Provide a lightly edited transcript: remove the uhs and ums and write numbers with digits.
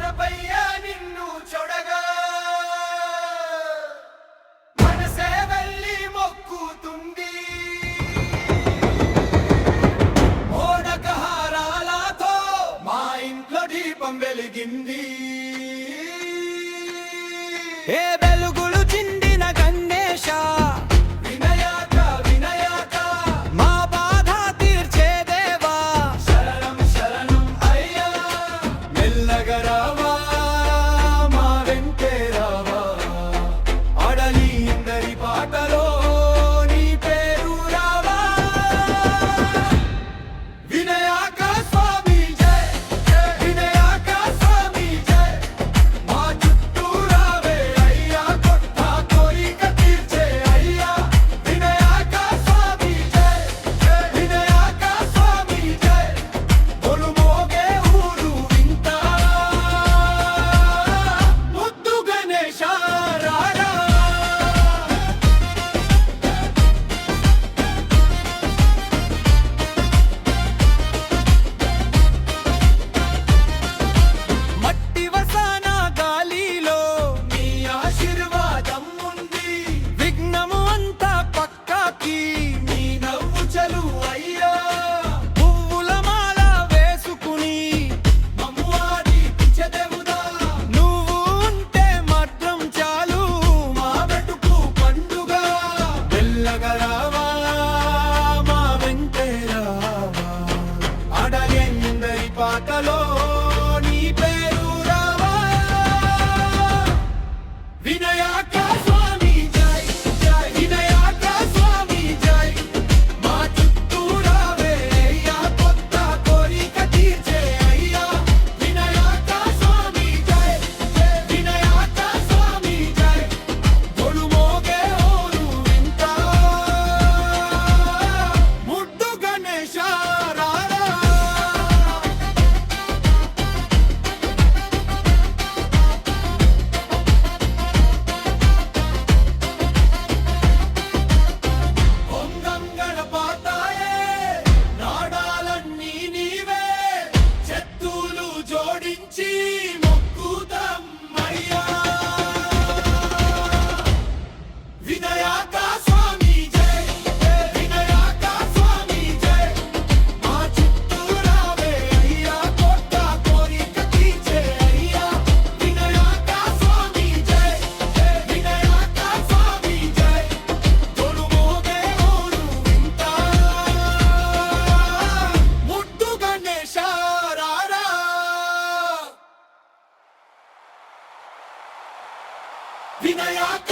గణపయ్య నిన్ను చూడగా మనసే వెళ్ళి మొక్కుతుంది. మోడకహారాలతో మా ఇంట్లో దీపం వెలిగింది. ఏ వెలుగులు చిందిన గణేశ వినయాక వినయాక మా బాధ తీర్చే దేవా, శరణం శరణం అయ్యా. మెల్లగా రావా మా వెంటే రావా, అడలి ఇందరి పాటలో నీ పేరు రావా. వినయాక స్వామి జై, వినయాక స్వామి జై. మా చుట్టూ రావే అయ్యా, కొత్త కోరిక తీర్చే అయ్యా. వినయాక స్వామి జై, వినయాక స్వామి జై. గొలుమోగే ఊరు వింత ముద్దు గణేశ రారా. మట్టి వసాన గాలిలో నీ ఆశీర్వాదం ఉంది, విఘ్నము అంతా పక్కకి, నీ నవ్వు చలు అయ్యా. పువ్వుల మాల వేసుకుని మమ్ము ఆడిపించెదెవుదా, నువ్వు ఉంటే మాత్రం చాలు. మా బ్రతుకు పండుగ. మెల్లగా రావా మా వెంటే రావా, అడలే ఇందరి పాటలో నీ పేరు రావా. వినయాక స్వామి జై, జై వినయాక స్వామి జై. మా చుట్టూ రావే అయ్యా, కొత్త కోరిక తీర్చే అయ్యా. వినయాక స్వామి జై, జై వినయాక స్వామి జై. గొలుమోగే ఓరు వింత ముద్దు గణేశ రారా. ఓం గం గణపతాయే, నాడాలన్నీ నీవే. చెత్తులు జోడించి మొక్కుతాం అయ్యా. వినయాక స్వామి జై, వినయాక స్వామి జై. మా చుట్టూ రావే అయ్యా, కొత్త కోరిక తీర్చే అయ్యా. వినయాక స్వామి జై, వినయాక స్వామి జై. గొలుమోగే ఊరు వింత ముద్దు గణేశ రారా. వినయాక